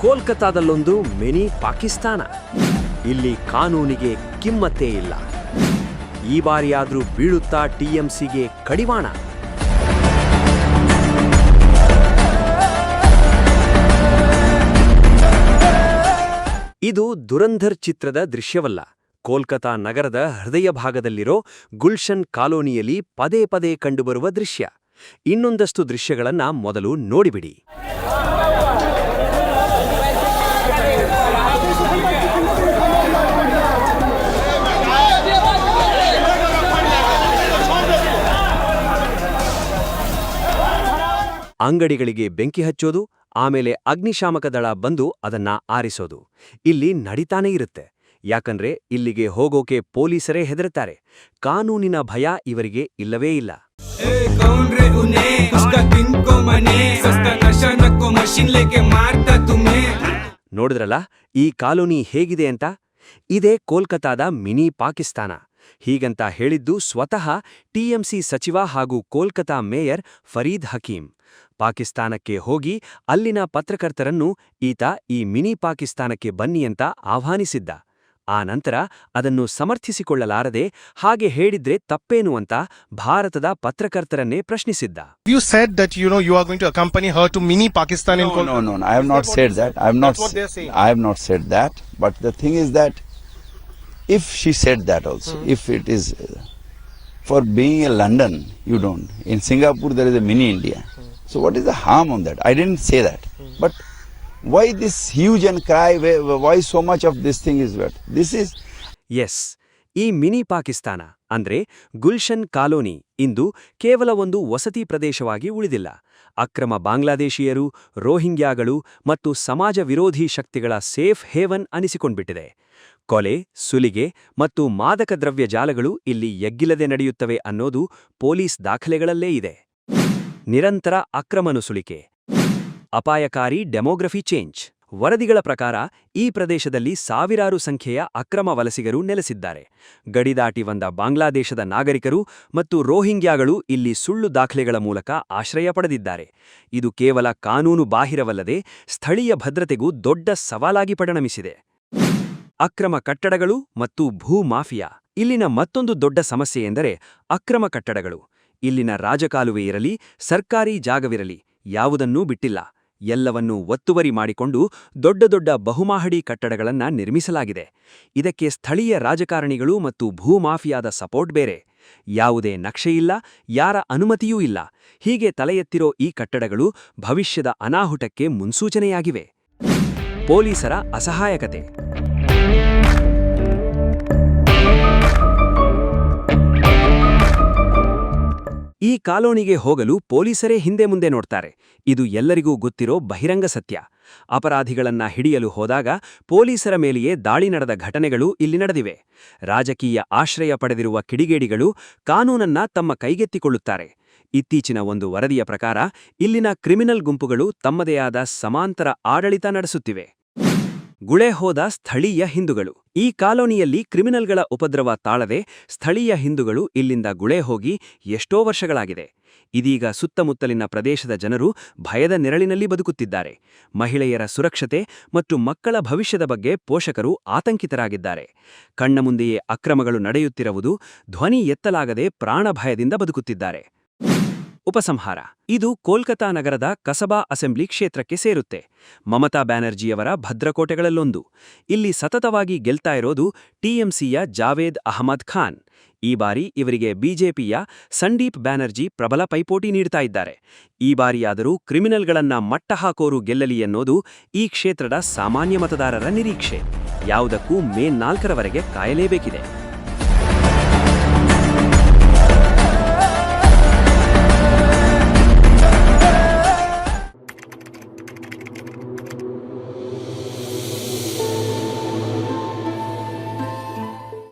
ಕೋಲ್ಕತಾದಲ್ಲೊಂದು mini Pakistan. ಇಲ್ಲಿ ಕಾನೂನಿಗೆ ಕಿಮ್ಮತ್ತೇ ಇಲ್ಲ. ಈ ಬಾರಿಯಾದ್ರೂ ಬೀಳುತ್ತಾ ಟಿಎಂಸಿಗೆ ಕಡಿವಾಣ. ಇದು ದುರಂಧರ್ ಚಿತ್ರದ ದೃಶ್ಯವಲ್ಲ. ಕೋಲ್ಕತಾ ನಗರದ ಹೃದಯ ಭಾಗದಲ್ಲಿರೋ ಗುಲ್ಶನ್ ಕಾಲೋನಿಯಲ್ಲಿ ಪದೇ ಪದೇ ಕಂಡುಬರುವ ದೃಶ್ಯ. ಇನ್ನೊಂದಷ್ಟು ದೃಶ್ಯಗಳನ್ನ ಮೊದಲು ನೋಡಿಬಿಡಿ. ಅಂಗಡಿಗಳಿಗೆ ಬೆಂಕಿ ಹಚ್ಚೋದು, ಆಮೇಲೆ ಅಗ್ನಿಶಾಮಕ ದಳ ಬಂದು ಅದನ್ನ ಆರಿಸೋದು ಇಲ್ಲಿ ನಡೀತಾನೇ ಇರುತ್ತೆ. ಯಾಕಂದ್ರೆ ಇಲ್ಲಿಗೆ ಹೋಗೋಕೆ ಪೊಲೀಸರೇ ಹೆದರುತ್ತಾರೆ. ಕಾನೂನಿನ ಭಯ ಇವರಿಗೆ ಇಲ್ಲವೇ ಇಲ್ಲ. ನೋಡಿದ್ರಲ್ಲ ಈ ಕಾಲೋನಿ ಹೇಗಿದೆ ಅಂತ? ಇದೇ ಕೋಲ್ಕತಾದ ಮಿನಿ ಪಾಕಿಸ್ತಾನ. ಹೀಗಂತ ಹೇಳಿದ್ದು ಸ್ವತಃ ಟಿಎಂಸಿ ಸಚಿವ ಹಾಗೂ ಕೋಲ್ಕತಾ ಮೇಯರ್ ಫರೀದ್ ಹಕೀಂ. ಪಾಕಿಸ್ತಾನಕ್ಕೆ ಹೋಗಿ ಅಲ್ಲಿನ ಪತ್ರಕರ್ತರನ್ನು ಈತ ಈ ಮಿನಿ ಪಾಕಿಸ್ತಾನಕ್ಕೆ ಬನ್ನಿ ಅಂತ ಆಹ್ವಾನಿಸಿದ್ದ. ಆ ನಂತರ ಅದನ್ನು ಸಮರ್ಥಿಸಿಕೊಳ್ಳಲಾರದೆ ಹಾಗೆ ಹೇಳಿದ್ರೆ ತಪ್ಪೇನು ಅಂತ ಭಾರತದ ಪತ್ರಕರ್ತರನ್ನೇ ಪ್ರಶ್ನಿಸಿದ್ದ. You said that you are going to accompany her to mini Pakistan in Kolkata. No, I have not said that. I have not said that. But the thing is that if she said that also, if it is for being in London, you don't. In Singapore there is a mini India. So what is the harm on that? I didn't say that. But why this huge and cry? Why so much of this thing is what? This is... Yes. ಈ mini Pakistan ಅಂದ್ರೆ Gulshan colony ಇಂದು ಕೇವಲ ಒಂದು ವಸತಿ ಪ್ರದೇಶವಾಗಿ ಉಳಿದಿಲ್ಲ. ಅಕ್ರಮ ಬಾಂಗ್ಲಾದೇಶೀಯರು, ರೋಹಿಂಗ್ಯಾಗಳು ಮತ್ತು ಸಮಾಜ ವಿರೋಧಿ ಶಕ್ತಿಗಳ ಸೇಫ್ ಹೇವನ್ ಅನಿಸಿಕೊಂಡ್ಬಿಟ್ಟಿದೆ. ಕೊಲೆ, ಸುಲಿಗೆ ಮತ್ತು ಮಾದಕ ದ್ರವ್ಯ ಜಾಲಗಳು ಇಲ್ಲಿ ಎಗ್ಗಿಲ್ಲದೆ ನಡೆಯುತ್ತವೆ ಅನ್ನೋದು ಪೊಲೀಸ್ ದಾಖಲೆಗಳಲ್ಲೇ ಇದೆ. ನಿರಂತರ ಅಕ್ರಮ ನುಸುಳಿಕೆ, ಅಪಾಯಕಾರಿ ಡೆಮೋಗ್ರಫಿ ಚೇಂಜ್. ವರದಿಗಳ ಪ್ರಕಾರ ಈ ಪ್ರದೇಶದಲ್ಲಿ ಸಾವಿರಾರು ಸಂಖ್ಯೆಯ ಅಕ್ರಮ ವಲಸಿಗರು ನೆಲೆಸಿದ್ದಾರೆ. ಗಡಿದಾಟಿ ಬಂದ ಬಾಂಗ್ಲಾದೇಶದ ನಾಗರಿಕರು ಮತ್ತು ರೋಹಿಂಗ್ಯಾಗಳು ಇಲ್ಲಿ ಸುಳ್ಳು ದಾಖಲೆಗಳ ಮೂಲಕ ಆಶ್ರಯ ಪಡೆದಿದ್ದಾರೆ. ಇದು ಕೇವಲ ಕಾನೂನು ಬಾಹಿರವಲ್ಲದೆ ಸ್ಥಳೀಯ ಭದ್ರತೆಗೂ ದೊಡ್ಡ ಸವಾಲಾಗಿ ಪರಿಣಮಿಸಿದೆ. ಅಕ್ರಮ ಕಟ್ಟಡಗಳು ಮತ್ತು ಭೂ ಮಾಫಿಯಾ. ಇಲ್ಲಿನ ಮತ್ತೊಂದು ದೊಡ್ಡ ಸಮಸ್ಯೆ ಎಂದರೆ ಅಕ್ರಮ ಕಟ್ಟಡಗಳು. ಇಲ್ಲಿನ ರಾಜಕಾಲುವೆ ಇರಲಿ, ಸರ್ಕಾರಿ ಜಾಗವಿರಲಿ, ಯಾವುದನ್ನೂ ಬಿಟ್ಟಿಲ್ಲ. ಎಲ್ಲವನ್ನೂ ಒತ್ತುವರಿ ಮಾಡಿಕೊಂಡು ದೊಡ್ಡ ದೊಡ್ಡ ಬಹುಮಹಡಿ ಕಟ್ಟಡಗಳನ್ನ ನಿರ್ಮಿಸಲಾಗಿದೆ. ಇದಕ್ಕೆ ಸ್ಥಳೀಯ ರಾಜಕಾರಣಿಗಳು ಮತ್ತು ಭೂಮಾಫಿಯಾದ ಸಪೋರ್ಟ್ ಬೇರೆ. ಯಾವುದೇ ನಕ್ಷೆಯಿಲ್ಲ, ಯಾರ ಅನುಮತಿಯೂ ಇಲ್ಲ. ಹೀಗೆ ತಲೆ ಎತ್ತಿರೋ ಈ ಕಟ್ಟಡಗಳು ಭವಿಷ್ಯದ ಅನಾಹುತಕ್ಕೆ ಮುನ್ಸೂಚನೆಯಾಗಿವೆ. ಪೊಲೀಸರ ಅಸಹಾಯಕತೆ. ಈ ಕಾಲೋನಿಗೆ ಹೋಗಲು ಪೊಲೀಸರೇ ಹಿಂದೆ ಮುಂದೆ ನೋಡ್ತಾರೆ. ಇದು ಎಲ್ಲರಿಗೂ ಗೊತ್ತಿರೋ ಬಹಿರಂಗ ಸತ್ಯ. ಅಪರಾಧಿಗಳನ್ನ ಹಿಡಿಯಲು ಹೋದಾಗ ಪೊಲೀಸರ ಮೇಲೆಯೇ ದಾಳಿ ನಡೆದ ಘಟನೆಗಳು ಇಲ್ಲಿ ನಡೆದಿವೆ. ರಾಜಕೀಯ ಆಶ್ರಯ ಪಡೆದಿರುವ ಕಿಡಿಗೇಡಿಗಳು ಕಾನೂನನ್ನ ತಮ್ಮ ಕೈಗೆತ್ತಿಕೊಳ್ಳುತ್ತಾರೆ. ಇತ್ತೀಚಿನ ಒಂದು ವರದಿಯ ಪ್ರಕಾರ ಇಲ್ಲಿನ ಕ್ರಿಮಿನಲ್ ಗುಂಪುಗಳು ತಮ್ಮದೇ ಆದ ಸಮಾಂತರ ಆಡಳಿತ ನಡೆಸುತ್ತಿವೆ. ಗುಳೆ ಹೋದ ಸ್ಥಳೀಯ ಹಿಂದೂಗಳು. ಈ ಕಾಲೋನಿಯಲ್ಲಿ ಕ್ರಿಮಿನಲ್ಗಳ ಉಪದ್ರವ ತಾಳದೆ ಸ್ಥಳೀಯ ಹಿಂದೂಗಳು ಇಲ್ಲಿಂದ ಗುಳೆ ಹೋಗಿ ಎಷ್ಟೋ ವರ್ಷಗಳಾಗಿದೆ. ಇದೀಗ ಸುತ್ತಮುತ್ತಲಿನ ಪ್ರದೇಶದ ಜನರು ಭಯದ ನೆರಳಿನಲ್ಲಿ ಬದುಕುತ್ತಿದ್ದಾರೆ. ಮಹಿಳೆಯರ ಸುರಕ್ಷತೆ ಮತ್ತು ಮಕ್ಕಳ ಭವಿಷ್ಯದ ಬಗ್ಗೆ ಪೋಷಕರು ಆತಂಕಿತರಾಗಿದ್ದಾರೆ. ಕಣ್ಣ ಮುಂದೆಯೇ ಅಕ್ರಮಗಳು ನಡೆಯುತ್ತಿರುವುದು ಧ್ವನಿ ಎತ್ತಲಾಗದೆ ಪ್ರಾಣ ಭಯದಿಂದ ಬದುಕುತ್ತಿದ್ದಾರೆ. ಉಪಸಂಹಾರ. ಇದು ಕೋಲ್ಕತಾ ನಗರದ ಕಸಬಾ ಅಸೆಂಬ್ಲಿ ಕ್ಷೇತ್ರಕ್ಕೆ ಸೇರುತ್ತೆ. ಮಮತಾ ಬ್ಯಾನರ್ಜಿಯವರ ಭದ್ರಕೋಟೆಗಳಲ್ಲೊಂದು. ಇಲ್ಲಿ ಸತತವಾಗಿ ಗೆಲ್ತಾ ಇರೋದು ಟಿಎಂಸಿಯ ಜಾವೇದ್ ಅಹಮದ್ ಖಾನ್. ಈ ಬಾರಿ ಇವರಿಗೆ ಬಿಜೆಪಿಯ ಸಂದೀಪ್ ಬ್ಯಾನರ್ಜಿ ಪ್ರಬಲ ಪೈಪೋಟಿ ನೀಡ್ತಾ ಇದ್ದಾರೆ. ಈ ಬಾರಿಯಾದರೂ ಕ್ರಿಮಿನಲ್ಗಳನ್ನ ಮಟ್ಟ ಹಾಕೋರು ಗೆಲ್ಲಲಿ ಎನ್ನೋದು ಈ ಕ್ಷೇತ್ರದ ಸಾಮಾನ್ಯ ಮತದಾರರ ನಿರೀಕ್ಷೆ. ಯಾವುದಕ್ಕೂ ಮೇ 4ರವರೆಗೆ ಕಾಯಲೇಬೇಕಿದೆ.